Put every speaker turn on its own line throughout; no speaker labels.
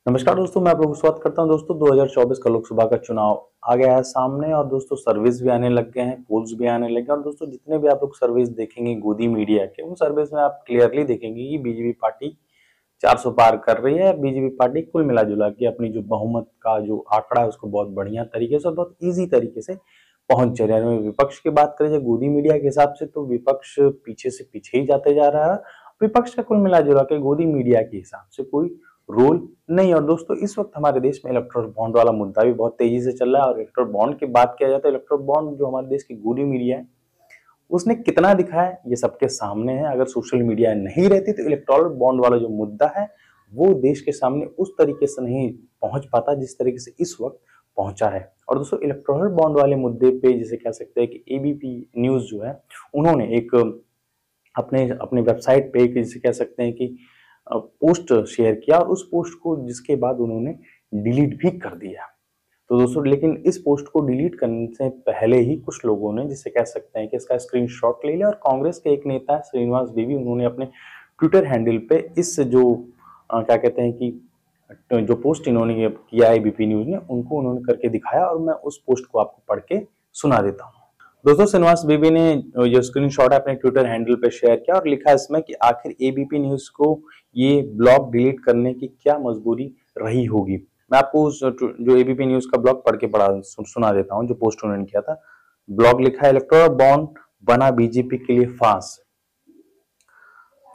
नमस्कार दोस्तों, मैं आप लोगों को स्वागत करता हूं। दोस्तों 2024 का लोकसभा का चुनाव आ गया है सामने और दोस्तों सर्विस भी आने लग गए हैं, पोल्स भी आने लगे हैं और दोस्तों जितने भी आप लोग सर्विस देखेंगे गोदी मीडिया के, उन सर्विस में आप क्लियरली देखेंगे कि बीजेपी पार्टी 400 पार कर रही है। बीजेपी पार्टी कुल मिला जुला के अपनी जो बहुमत का जो आंकड़ा है उसको बहुत बढ़िया तरीके से और बहुत ईजी तरीके से पहुंच जा रहा है। विपक्ष की बात करें गोदी मीडिया के हिसाब से तो विपक्ष पीछे से पीछे ही जाते जा रहा है। विपक्ष का कुल मिला जुला के गोदी मीडिया के हिसाब से कोई रोल नहीं। और दोस्तों इस वक्त हमारे देश में इलेक्ट्रोल बॉन्ड वाला मुद्दा भी बहुत तेजी से चल रहा है और इलेक्ट्रोल बॉन्ड की बात किया जाता है, इलेक्ट्रोल बॉन्ड जो हमारे देश की गोदी मीडिया है उसने कितना दिखाया ये सबके सामने है। अगर सोशल मीडिया नहीं रहती तो इलेक्ट्रोल बॉन्ड वाला जो मुद्दा है वो देश के सामने उस तरीके से नहीं पहुंच पाता जिस तरीके से इस वक्त पहुंचा है। और दोस्तों इलेक्ट्रोल बॉन्ड वाले मुद्दे पे जिसे कह सकते हैं कि एबीपी न्यूज जो है उन्होंने एक अपने अपने वेबसाइट पे जिसे कह सकते हैं कि पोस्ट शेयर किया और उस पोस्ट को जिसके बाद उन्होंने डिलीट भी कर दिया। तो दोस्तों लेकिन इस पोस्ट को डिलीट करने से पहले ही कुछ लोगों ने जिसे कह सकते हैं कि इसका स्क्रीनशॉट ले लिया और कांग्रेस के एक नेता श्रीनिवास बेवी उन्होंने अपने ट्विटर हैंडल पे इस जो क्या कहते हैं कि जो पोस्ट इन्होंने किया है बीपी न्यूज ने उनको उन्होंने करके दिखाया और मैं उस पोस्ट को आपको पढ़ के सुना देता हूँ। दोस्तों श्रीनिवास बेबी ने जो स्क्रीनशॉट अपने ट्विटर हैंडल पे शेयर किया और लिखा इसमें कि आखिर एबीपी न्यूज को ये ब्लॉग डिलीट करने की क्या मजबूरी रही होगी। मैं आपको जो एबीपी न्यूज का ब्लॉग पढ़ के सुना देता हूं जो पोस्ट उन्होंने किया था। ब्लॉग लिखा है, इलेक्टोरल बॉन्ड बना बीजेपी के लिए फांस,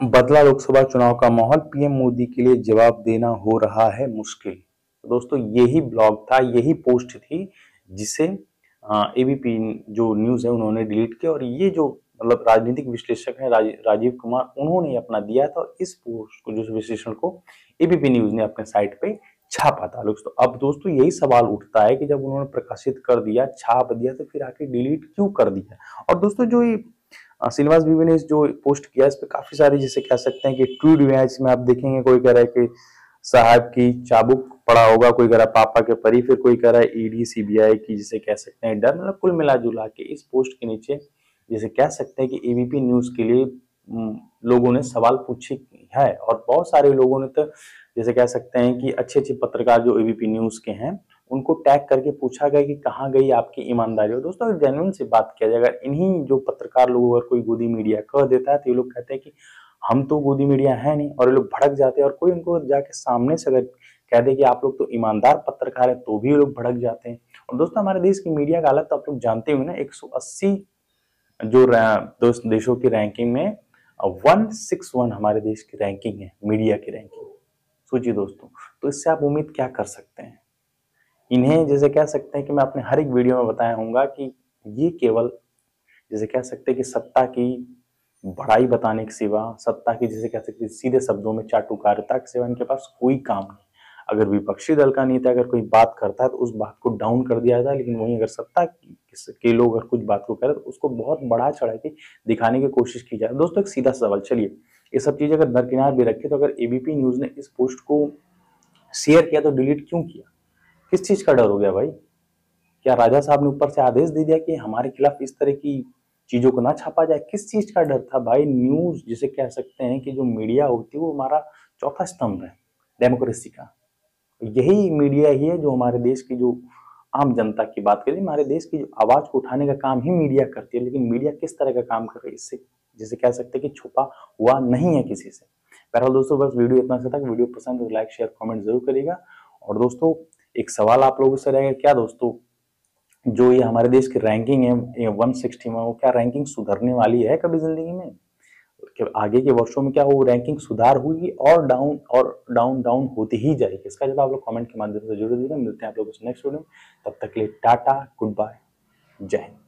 बदला लोकसभा चुनाव का माहौल, पीएम मोदी के लिए जवाब देना हो रहा है मुश्किल। दोस्तों यही ब्लॉग था, यही पोस्ट थी जिसे एबीपी जो न्यूज है उन्होंने डिलीट किया और ये जो मतलब राजनीतिक विश्लेषक है राजीव कुमार उन्होंने अपना दिया था और इस पोस्ट को जो विश्लेषण को एबीपी न्यूज ने अपने साइट पे छापा था। दोस्तों अब दोस्तों यही सवाल उठता है कि जब उन्होंने प्रकाशित कर दिया, छाप दिया तो फिर आके डिलीट क्यों कर दिया। और दोस्तों जो ये श्रीनिवास बीवी ने जो पोस्ट किया इस पे काफी सारी जिसे कह सकते हैं कि ट्वीट हुए हैं। इसमें आप देखेंगे कोई कह रहा है कि साहब की चाबुक पड़ा होगा, कोई कह रहा है पापा के परी, फिर कोई कह रहा है ईडी सीबीआई की जिसे कह सकते हैं डर। मतलब कुल मिला जुला के इस पोस्ट के नीचे जिसे कह सकते हैं कि एबीपी न्यूज के लिए लोगों ने सवाल पूछे है और बहुत सारे लोगों ने तो जैसे कह सकते हैं कि अच्छे अच्छे पत्रकार जो एबीपी न्यूज के हैं उनको टैग करके पूछा गया कि कहाँ गई आपकी ईमानदारी। और दोस्तों अगर जेन्युइन से बात किया जाए, अगर इन्हीं जो पत्रकार लोगों अगर कोई गोदी मीडिया कह देता है तो ये लोग कहते हैं कि हम तो गोदी मीडिया है नहीं और ये लोग भड़क जाते हैं। और कोई उनको जाके सामने से अगर कह दे कि आप लोग तो ईमानदार पत्रकार है तो भी ये लोग भड़क जाते हैं। और दोस्तों हमारे देश की मीडिया का हालत तो आप लोग जानते हुए ना, 180 जो देशों की रैंकिंग में 161 हमारे देश की रैंकिंग है, मीडिया की रैंकिंग। सोचिए दोस्तों, तो इससे आप उम्मीद क्या कर सकते हैं। इन्हें जैसे कह सकते हैं कि मैं अपने हर एक वीडियो में बताया हूँगा कि ये केवल जैसे कह सकते हैं कि सत्ता की बड़ाई बताने के सिवा, सत्ता की जैसे कह सकते हैं सीधे शब्दों में चाटुकारिता के सिवा इनके पास कोई काम नहीं। अगर विपक्षी दल का नेता अगर कोई बात करता है तो उस बात को डाउन कर दिया जाता है, लेकिन वहीं अगर सत्ता के लोग अगर कुछ बात को करें तो उसको बहुत बढ़ा चढ़ा के दिखाने की कोशिश की जाए। दोस्तों एक सीधा सवाल, चलिए ये सब चीजें अगर दरकिनार भी रखे तो अगर एबीपी न्यूज ने इस पोस्ट को शेयर किया तो डिलीट क्यों किया? किस चीज का डर हो गया भाई? क्या राजा साहब ने ऊपर से आदेश दे दिया कि हमारे खिलाफ इस तरह की चीजों को ना छापा जाए? किस चीज का डर था भाई? न्यूज जिसे कह सकते हैं कि जो मीडिया होती है वो हमारा चौथा स्तंभ है डेमोक्रेसी का। यही मीडिया ही है जो हमारे देश की जो आम जनता की बात करें, हमारे देश की जो आवाज को उठाने का काम ही मीडिया करती है। लेकिन मीडिया किस तरह का काम कर रही है इससे जिसे कह सकते हैं कि छुपा हुआ नहीं है किसी से। बहरहाल दोस्तों बस वीडियो इतना सा था। वीडियो पसंद है तो लाइक शेयर कमेंट जरूर करिएगा। और दोस्तों एक सवाल आप लोगों से रहेगा, क्या दोस्तों जो ये हमारे देश की रैंकिंग है 160 में, वो क्या रैंकिंग सुधरने वाली है कभी जिंदगी में? कि आगे के वर्षों में क्या वो रैंकिंग सुधार हुई और डाउन डाउन होती ही जाएगी? इसका जवाब आप लोग कमेंट के माध्यम से जरूर दीजिएगा। मिलते हैं आप लोगों से नेक्स्ट वीडियो में, तब तक के लिए टाटा, गुड बाय, जय हिंद।